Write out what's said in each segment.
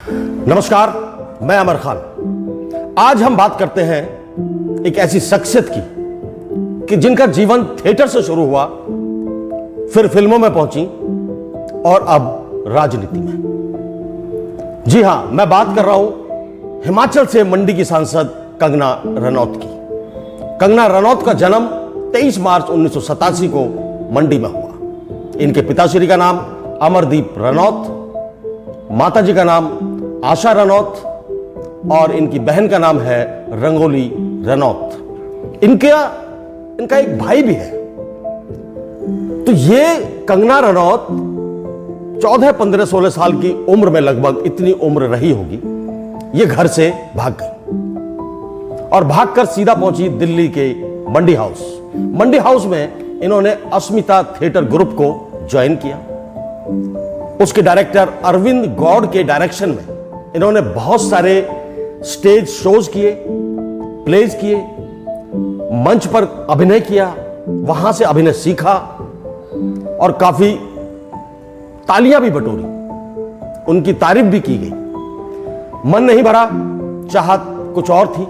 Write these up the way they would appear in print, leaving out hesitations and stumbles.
नमस्कार, मैं अमर खान। आज हम बात करते हैं एक ऐसी शख्सियत की कि जिनका जीवन थिएटर से शुरू हुआ, फिर फिल्मों में पहुंची और अब राजनीति में। जी हां, मैं बात कर रहा हूं हिमाचल से मंडी की सांसद कंगना रनौत की। कंगना रनौत का जन्म 23 मार्च 1987 को मंडी में हुआ। इनके पिताश्री का नाम अमरदीप रनौत, माताजी का नाम आशा रनौत और इनकी बहन का नाम है रंगोली रनौत। इनका एक भाई भी है। तो ये कंगना रनौत 14, 15, 16 साल की उम्र में, लगभग इतनी उम्र रही होगी, ये घर से भाग गई और भागकर सीधा पहुंची दिल्ली के मंडी हाउस। मंडी हाउस में इन्होंने अस्मिता थिएटर ग्रुप को ज्वाइन किया। उसके डायरेक्टर अरविंद गौड़ के डायरेक्शन में इन्होंने बहुत सारे स्टेज शोज किए, प्लेज किए, मंच पर अभिनय किया, वहां से अभिनय सीखा और काफी तालियां भी बटोरी, उनकी तारीफ भी की गई। मन नहीं भरा, चाहत कुछ और थी।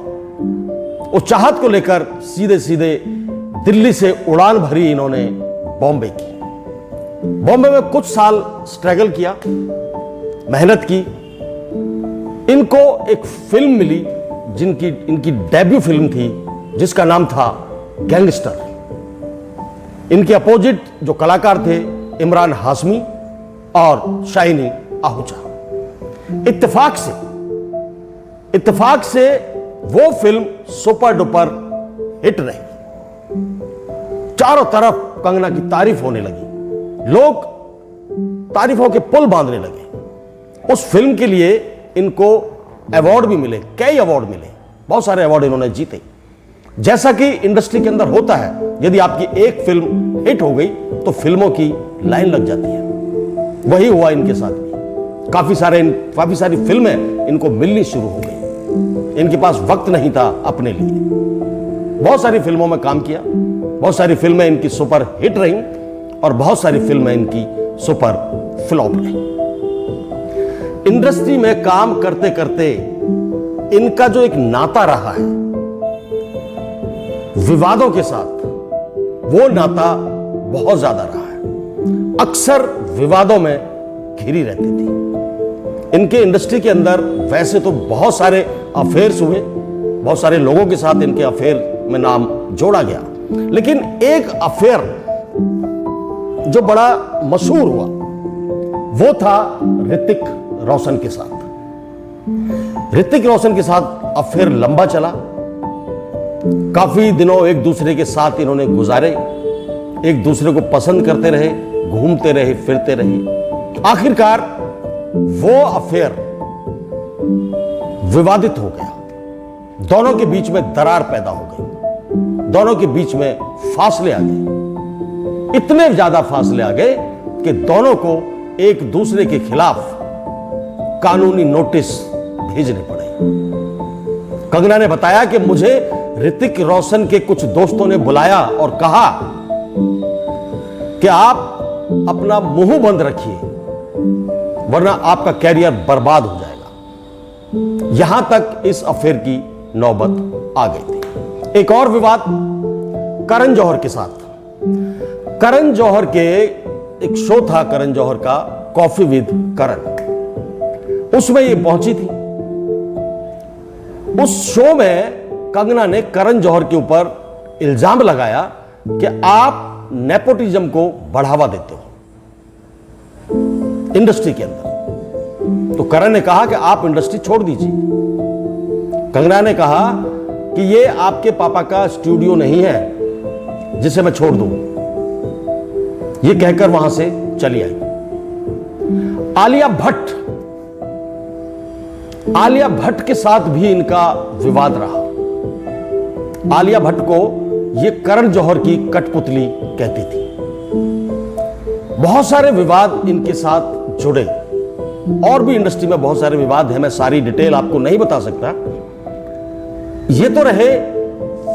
उस चाहत को लेकर सीधे सीधे दिल्ली से उड़ान भरी इन्होंने बॉम्बे की। बॉम्बे में कुछ साल स्ट्रगल किया, मेहनत की। इनको एक फिल्म मिली इनकी डेब्यू फिल्म थी, जिसका नाम था गैंगस्टर। इनके अपोजिट जो कलाकार थे इमरान हाशमी और शाइनी आहूजा। इत्तेफाक से वो फिल्म सुपर डुपर हिट रही। चारों तरफ कंगना की तारीफ होने लगी, लोग तारीफों के पुल बांधने लगे। उस फिल्म के लिए इनको अवार्ड भी मिले, कई अवार्ड मिले, बहुत सारे अवार्ड इन्होंने जीते। जैसा कि इंडस्ट्री के अंदर होता है, यदि आपकी एक फिल्म हिट हो गई तो फिल्मों की लाइन लग जाती है। वही हुआ इनके साथ भी। काफी सारी फिल्में इनको मिलनी शुरू हो गई। इनके पास वक्त नहीं था अपने लिए। बहुत सारी फिल्मों में काम किया, बहुत सारी फिल्में इनकी सुपर हिट रहीं और बहुत सारी फिल्में इनकी सुपर फ्लॉप रही। इंडस्ट्री में काम करते करते इनका जो एक नाता रहा है विवादों के साथ, वो नाता बहुत ज्यादा रहा है। अक्सर विवादों में घिरी रहती थी। इनके इंडस्ट्री के अंदर वैसे तो बहुत सारे अफेयर्स हुए, बहुत सारे लोगों के साथ इनके अफेयर में नाम जोड़ा गया, लेकिन एक अफेयर जो बड़ा मशहूर हुआ वो था ऋतिक रोशन के साथ। ऋतिक रोशन के साथ अफेयर लंबा चला, काफी दिनों एक दूसरे के साथ इन्होंने गुजारे, एक दूसरे को पसंद करते रहे, घूमते रहे, फिरते रहे। आखिरकार वो अफेयर विवादित हो गया, दोनों के बीच में दरार पैदा हो गई, दोनों के बीच में फासले आ गए। इतने ज्यादा फासले आ गए कि दोनों को एक दूसरे के खिलाफ कानूनी नोटिस भेजने पड़े। कंगना ने बताया कि मुझे ऋतिक रोशन के कुछ दोस्तों ने बुलाया और कहा कि आप अपना मुंह बंद रखिए, वरना आपका कैरियर बर्बाद हो जाएगा। यहां तक इस अफेयर की नौबत आ गई थी। एक और विवाद करण जौहर के साथ। करण जौहर के एक शो था, करण जौहर का कॉफी विद करण, उसमें ये पहुंची थी। उस शो में कंगना ने करण जौहर के ऊपर इल्जाम लगाया कि आप नेपोटिज्म को बढ़ावा देते हो इंडस्ट्री के अंदर। तो करण ने कहा कि आप इंडस्ट्री छोड़ दीजिए। कंगना ने कहा कि ये आपके पापा का स्टूडियो नहीं है जिसे मैं छोड़ दूं। ये कहकर वहां से चली आई। आलिया भट्ट के साथ भी इनका विवाद रहा। आलिया भट्ट को ये करण जौहर की कठपुतली कहती थी। बहुत सारे विवाद इनके साथ जुड़े। और भी इंडस्ट्री में बहुत सारे विवाद हैं, मैं सारी डिटेल आपको नहीं बता सकता। ये तो रहे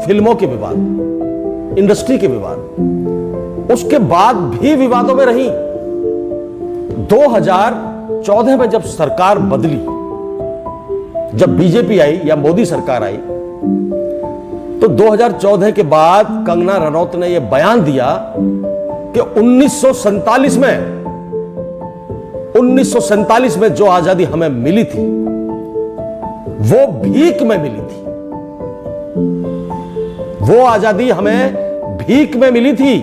फिल्मों के विवाद, इंडस्ट्री के विवाद। उसके बाद भी विवादों में रही। 2014 में जब सरकार बदली जब बीजेपी आई या मोदी सरकार आई, तो 2014 के बाद कंगना रनौत ने यह बयान दिया कि 1947 में जो आजादी हमें मिली थी वो भीख में मिली थी। वो आजादी हमें भीख में मिली थी।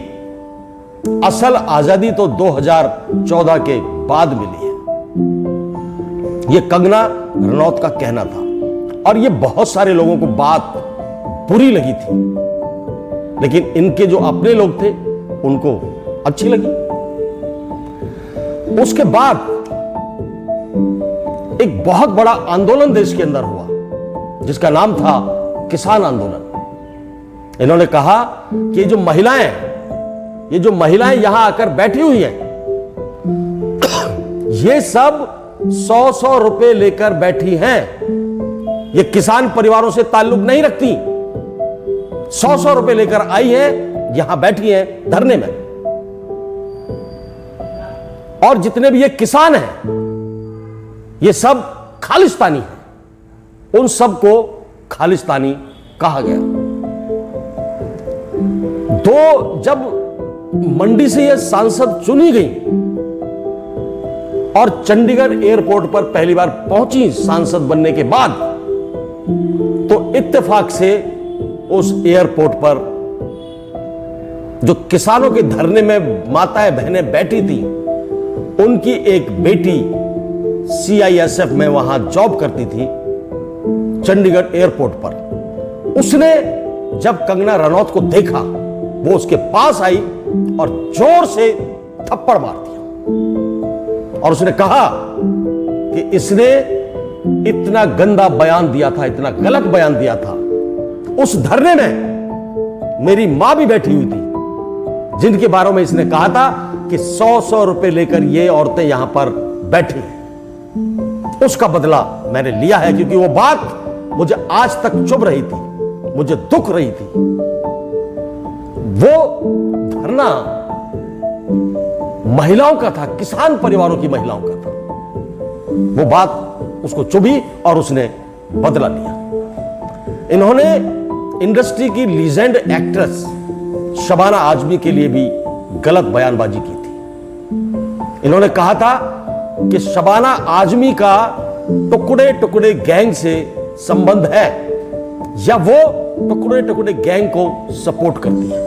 असल आजादी तो 2014 के बाद मिली है। यह कंगना रनौत का कहना था और यह बहुत सारे लोगों को बात बुरी लगी थी, लेकिन इनके जो अपने लोग थे उनको अच्छी लगी। उसके बाद एक बहुत बड़ा आंदोलन देश के अंदर हुआ जिसका नाम था किसान आंदोलन। इन्होंने कहा कि ये जो महिलाएं यहां आकर बैठी हुई हैं, ये सब 100-100 रुपए लेकर बैठी हैं। ये किसान परिवारों से ताल्लुक नहीं रखती। 100-100 रुपए लेकर आई है, यहां बैठी है धरने में। और जितने भी ये किसान हैं, ये सब खालिस्तानी हैं। उन सबको खालिस्तानी कहा गया। जब मंडी से ये सांसद चुनी गई और चंडीगढ़ एयरपोर्ट पर पहली बार पहुंची सांसद बनने के बाद, तो इत्तेफाक से उस एयरपोर्ट पर जो किसानों के धरने में माताएं बहनें बैठी थी, उनकी एक बेटी CISF में वहां जॉब करती थी चंडीगढ़ एयरपोर्ट पर। उसने जब कंगना रनौत को देखा, वो उसके पास आई और जोर से थप्पड़ मार दिया और उसने कहा कि इसने इतना गंदा बयान दिया था, इतना गलत बयान दिया था। उस धरने में मेरी मां भी बैठी हुई थी, जिनके बारे में इसने कहा था कि 100-100 रुपए लेकर ये औरतें यहां पर बैठी हैं। उसका बदला मैंने लिया है, क्योंकि वो बात मुझे आज तक चुभ रही थी, मुझे दुख रही थी। वो धरना महिलाओं का था, किसान परिवारों की महिलाओं का था। वो बात उसको चुभी और उसने बदला लिया। इन्होंने इंडस्ट्री की लीजेंड एक्ट्रेस शबाना आजमी के लिए भी गलत बयानबाजी की थी। इन्होंने कहा था कि शबाना आजमी का टुकड़े टुकड़े गैंग से संबंध है या वो टुकड़े टुकड़े गैंग को सपोर्ट करती है,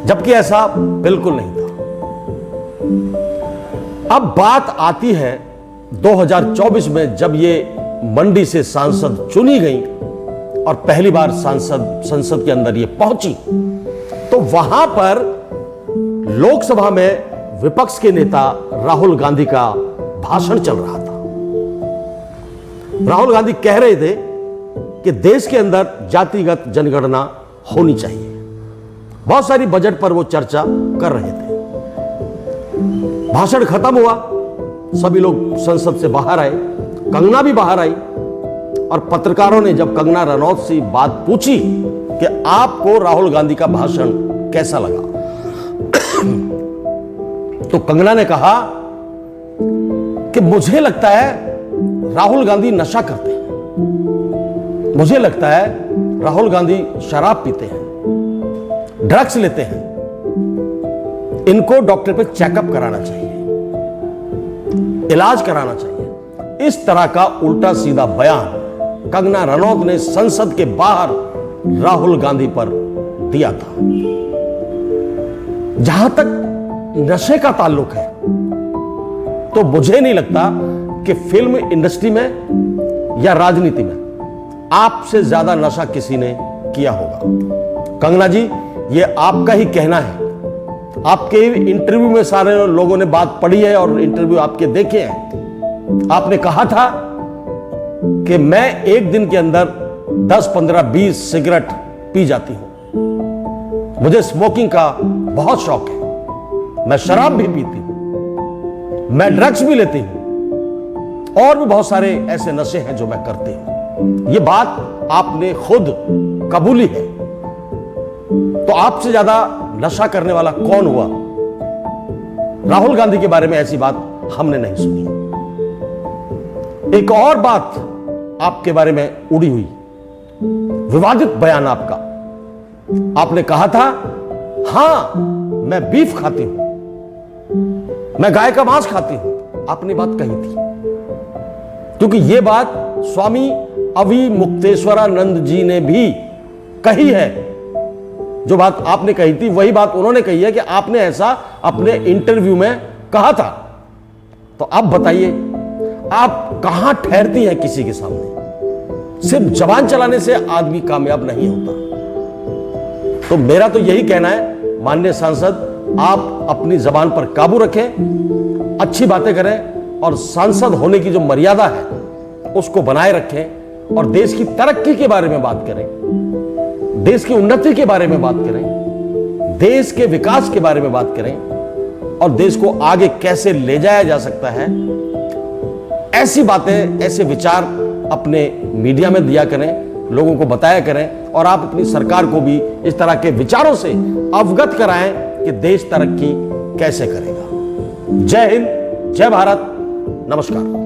जबकि ऐसा बिल्कुल नहीं था। अब बात आती है 2024 में, जब ये मंडी से सांसद चुनी गई और पहली बार संसद के अंदर ये पहुंची, तो वहां पर लोकसभा में विपक्ष के नेता राहुल गांधी का भाषण चल रहा था। राहुल गांधी कह रहे थे कि देश के अंदर जातिगत जनगणना होनी चाहिए। बहुत सारी बजट पर वो चर्चा कर रहे थे। भाषण खत्म हुआ, सभी लोग संसद से बाहर आए, कंगना भी बाहर आई और पत्रकारों ने जब कंगना रनौत से बात पूछी कि आपको राहुल गांधी का भाषण कैसा लगा, तो कंगना ने कहा कि मुझे लगता है राहुल गांधी नशा करते हैं, मुझे लगता है राहुल गांधी शराब पीते हैं, ड्रग्स लेते हैं, इनको डॉक्टर पे चेकअप कराना चाहिए, इलाज कराना चाहिए। इस तरह का उल्टा सीधा बयान कंगना रनौत ने संसद के बाहर राहुल गांधी पर दिया था। जहां तक नशे का ताल्लुक है, तो मुझे नहीं लगता कि फिल्म इंडस्ट्री में या राजनीति में आपसे ज्यादा नशा किसी ने किया होगा। कंगना जी, ये आपका ही कहना है। आपके इंटरव्यू में सारे लोगों ने बात पढ़ी है और इंटरव्यू आपके देखे हैं। आपने कहा था कि मैं एक दिन के अंदर 10, 15, 20 सिगरेट पी जाती हूं। मुझे स्मोकिंग का बहुत शौक है, मैं शराब भी पीती हूं, मैं ड्रग्स भी लेती हूं और भी बहुत सारे ऐसे नशे हैं जो मैं करती हूं। यह बात आपने खुद कबूली है। तो आपसे ज्यादा नशा करने वाला कौन हुआ? राहुल गांधी के बारे में ऐसी बात हमने नहीं सुनी। एक और बात आपके बारे में उड़ी हुई, विवादित बयान आपका। आपने कहा था, हां मैं बीफ खाती हूं, मैं गाय का मांस खाती हूं, आपने बात कही थी। क्योंकि यह बात स्वामी अविमुक्तेश्वरानंद जी ने भी कही है। जो बात आपने कही थी वही बात उन्होंने कही है कि आपने ऐसा अपने इंटरव्यू में कहा था। तो आप बताइए, आप कहां ठहरती हैं किसी के सामने? सिर्फ जबान चलाने से आदमी कामयाब नहीं होता। तो मेरा तो यही कहना है, माननीय सांसद, आप अपनी जबान पर काबू रखें, अच्छी बातें करें और सांसद होने की जो मर्यादा है उसको बनाए रखें और देश की तरक्की के बारे में बात करें, देश की उन्नति के बारे में बात करें, देश के विकास के बारे में बात करें और देश को आगे कैसे ले जाया जा सकता है, ऐसी बातें, ऐसे विचार अपने मीडिया में दिया करें, लोगों को बताया करें और आप अपनी सरकार को भी इस तरह के विचारों से अवगत कराएं कि देश तरक्की कैसे करेगा। जय हिंद, जय भारत, नमस्कार।